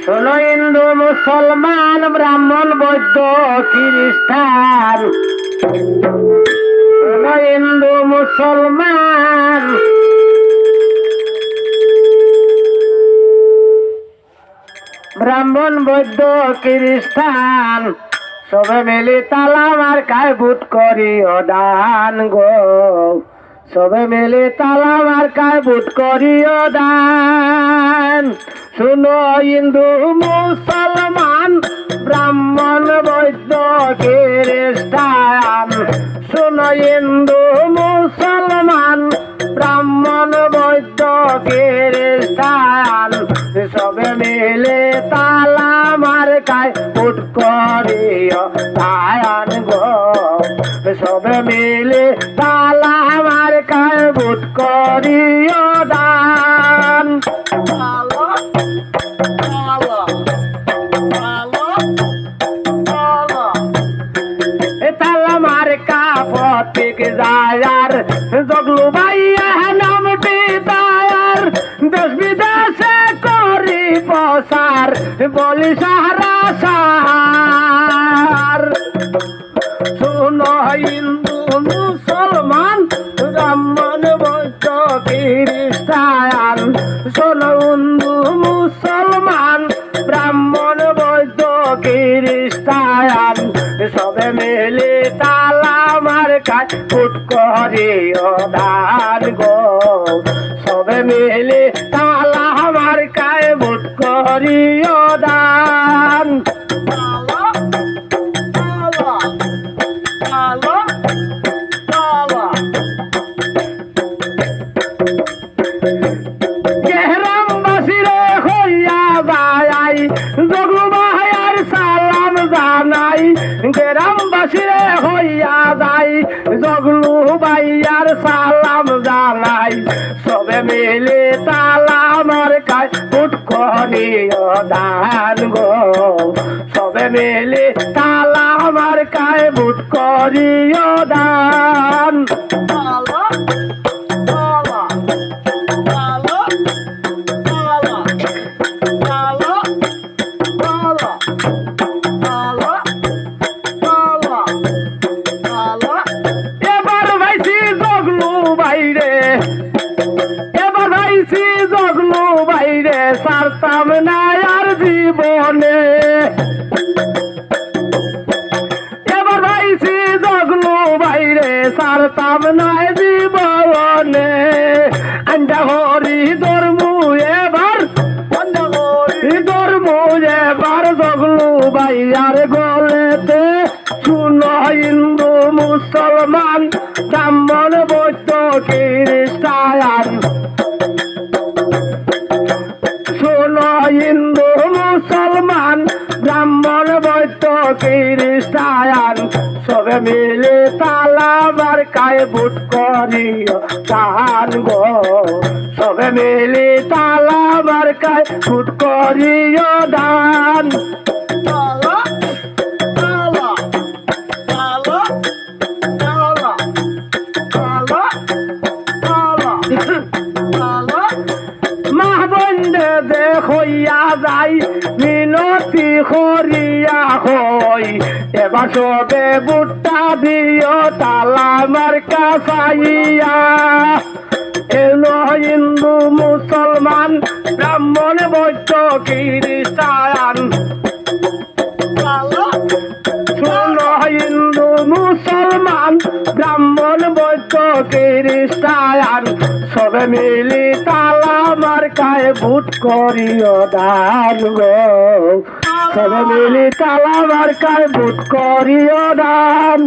শোনো হিন্দু মুসলমান ব্রাহ্মণ বৌদ্ধ খ্রিস্টান, শোনো হিন্দু মুসলমান ব্রাহ্মণ বৌদ্ধ খ্রিস্টান, সবে মিলি তালা মার্কায় ভোট করিও দান গো, সবে মিলি তালা মার্কায় ভোট করিও দান। শুনো হিন্দু মুসলমান ব্রাহ্মণ বৌদ্ধ খ্রিস্টান, শুনো হিন্দু মুসলমান ব্রাহ্মণ বৌদ্ধ খ্রিস্টান, সবে মিলে তালা মার্কায় ভোট করিও দান গো, সবে মিলে তালা মার্কায় ভোট করিও দান। তালা মার্কা প্রতীক যায়ার জগলু ভাইয়া নাম বিদায়ার, দেশ বিদেশে করি প্রসার বলি সাহারা সাহার। শুনো হিন্দু মুসলমান ব্রাহ্মণ বৌদ্ধ খ্রিস্টান, শোনো হিন্দু মুসলমান ব্রাহ্মণ বৌদ্ধ খ্রিস্টান, সবে মিলে তালা মার্কায় ভোট করিও দান গো, সবে মিলে তালা মার্কায় ভোট করিও দান। গ্রামবাসীরে হইয়া যায় জগলু ভাইয়ার সালাম জানাই, গ্রামবাসীরে হইয়া যায় জগলু ভাইয়ার সালাম জানাই, সবে মিলে তালা মার্কায় ভোট করিও দান গো, সবে মিলে তালা মার্কায় ভোট করিও দান। এবার ভাইছি জগলু বাইরে, এবার ভাইছি জগলু বাইরে, সারতাম না আর জীবনে, এবার ভাইছি জগলু বাইরে, সারতাম না জীবনে। আন্ডা হরি ধর্মু এবার, ধর্মু এবার জগলু বাইয়ার গলেতে, শুনো হিন্দু মুসলমান ব্রাহ্মণ বৌদ্ধ খ্রিস্টান, শোনো হিন্দু মুসলমান ব্রাহ্মণ বৌদ্ধ খ্রিস্টান, সবে মিলে তালা মার্কায় ভোট করিও দান গো, সবে মিলে তালা মার্কায় ভোট করিও দান। মা বন্ধে দে হইয়া যাই মিনতি করিয়া হই, এবার সবে ভোটটা দিও তালা মার্কা চাইয়া। এলো হিন্দু মুসলমান ব্রাহ্মণ বৌদ্ধ খ্রিস্টান, শুনো হিন্দু মুসলমান ব্রাহ্মণ বৌদ্ধ খ্রিস্টান, সবে মিলি তালা মার্কায় ভোট করিও দান গো, সবে মিলি তালা মার্কায় ভোট করিও দান।